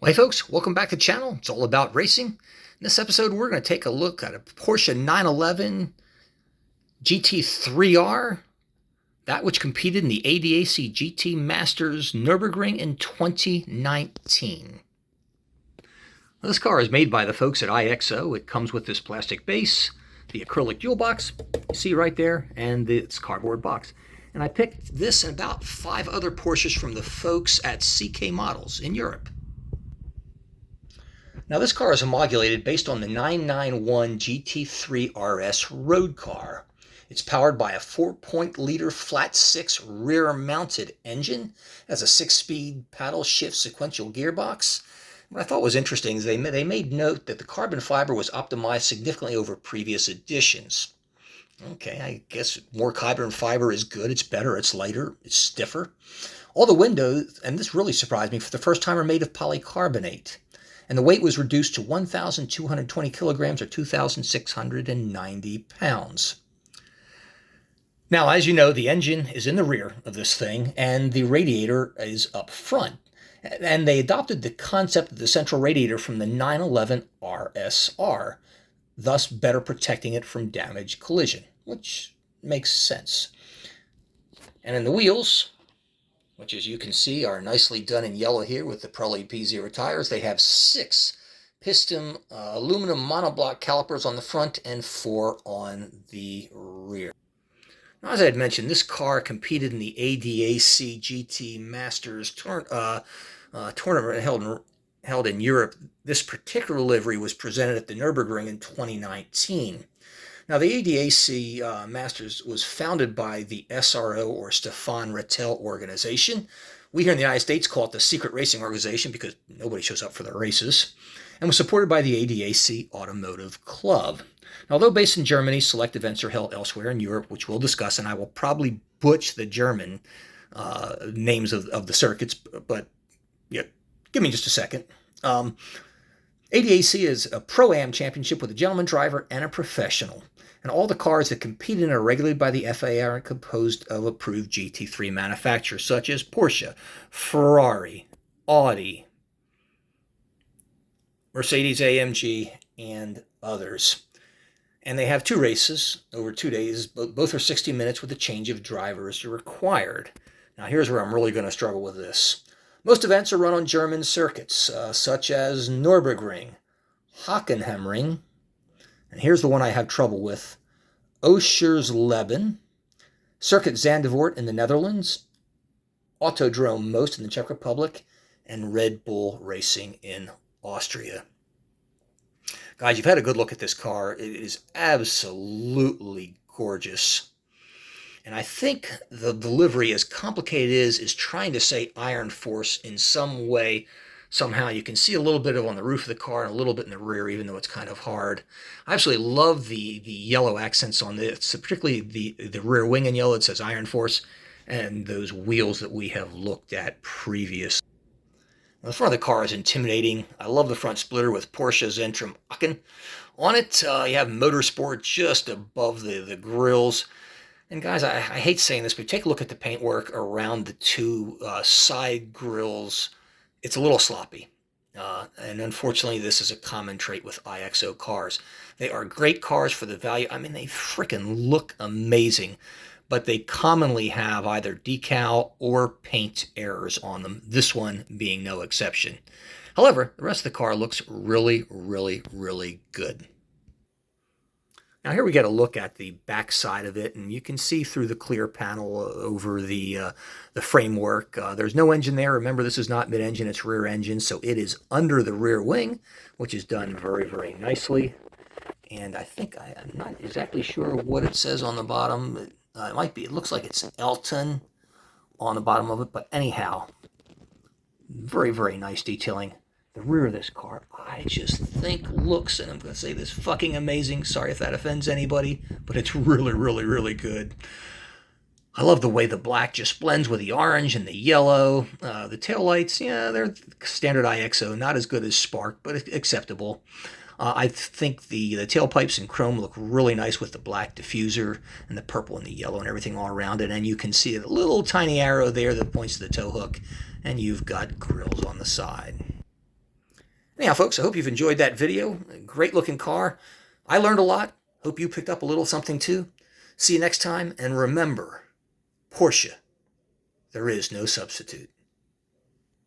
Hey folks, welcome back to the channel. It's all about racing. In this episode, we're going to take a look at a Porsche 911 GT3 R, that which competed in the ADAC GT Masters Nürburgring in 2019. Now, this car is made by the folks at IXO. It comes with this plastic base, the acrylic fuel box, you see right there, and its cardboard box. And I picked this and about 5 other Porsches from the folks at CK Models in Europe. Now this car is homologated based on the 991 GT3 RS road car. It's powered by a 4.0-liter flat-6 rear-mounted engine. It has a 6-speed paddle shift sequential gearbox. What I thought was interesting is they made note that the carbon fiber was optimized significantly over previous editions. Okay, I guess more carbon fiber is good, it's better, it's lighter, it's stiffer. All the windows, and this really surprised me, for the first time are made of polycarbonate. And the weight was reduced to 1,220 kilograms or 2,690 pounds. Now, as you know, the engine is in the rear of this thing, and the radiator is up front. And they adopted the concept of the central radiator from the 911 RSR, thus better protecting it from damage collision, which makes sense. And in the wheels, which as you can see are nicely done in yellow here with the Pirelli P0 tires. They have 6 piston aluminum monoblock calipers on the front and 4 on the rear. Now, as I had mentioned, this car competed in the ADAC GT Masters tournament held in Europe. This particular livery was presented at the Nürburgring in 2019. Now, the ADAC Masters was founded by the SRO, or Stefan Rattel organization. We here in the United States call it the Secret Racing Organization because nobody shows up for their races, and was supported by the ADAC Automotive Club. Now, although based in Germany, select events are held elsewhere in Europe, which we'll discuss, and I will probably butch the German names of the circuits, but yeah, give me just a second. ADAC is a Pro-Am championship with a gentleman driver and a professional. And all the cars that compete in are regulated by the FIA are composed of approved GT3 manufacturers such as Porsche, Ferrari, Audi, Mercedes-AMG, and others. And they have 2 races over 2 days. Both are 60 minutes with a change of drivers required. Now here's where I'm really going to struggle with this. Most events are run on German circuits, such as Nürburgring, Hockenheimring, and here's the one I have trouble with, Oschersleben, Circuit Zandvoort in the Netherlands, Autodrome Most in the Czech Republic, and Red Bull Racing in Austria. Guys, you've had a good look at this car. It is absolutely gorgeous. And I think the livery, as complicated it is trying to say Iron Force in some way, somehow. You can see a little bit of on the roof of the car and a little bit in the rear, even though it's kind of hard. I absolutely love the yellow accents on this, particularly the rear wing in yellow. It says Iron Force, and those wheels that we have looked at previously. The front of the car is intimidating. I love the front splitter with Porsche Zentrum Aachen on it. You have Motorsport just above the grills. And guys, I hate saying this, but take a look at the paintwork around the 2 side grills. It's a little sloppy. And unfortunately, this is a common trait with IXO cars. They are great cars for the value. I mean, they frickin' look amazing, but they commonly have either decal or paint errors on them, this one being no exception. However, the rest of the car looks really, really, really good. Now here we get a look at the back side of it, and you can see through the clear panel over the framework. There's no engine there. Remember, this is not mid-engine, it's rear engine, so it is under the rear wing, which is done very, very nicely. And I think I'm not exactly sure what it says on the bottom. It might be, it looks like it's Elton on the bottom of it, but anyhow, very, very nice detailing. The rear of this car, I just think looks, and I'm going to say this, fucking amazing. Sorry if that offends anybody, but it's really, really, really good. I love the way the black just blends with the orange and the yellow. The taillights, yeah, they're standard IXO, not as good as Spark, but acceptable. I think the tailpipes in chrome look really nice with the black diffuser and the purple and the yellow and everything all around it. And you can see a little tiny arrow there that points to the tow hook, and you've got grills on the side. Anyhow, folks, I hope you've enjoyed that video. A great looking car. I learned a lot. Hope you picked up a little something too. See you next time, and remember, Porsche, there is no substitute.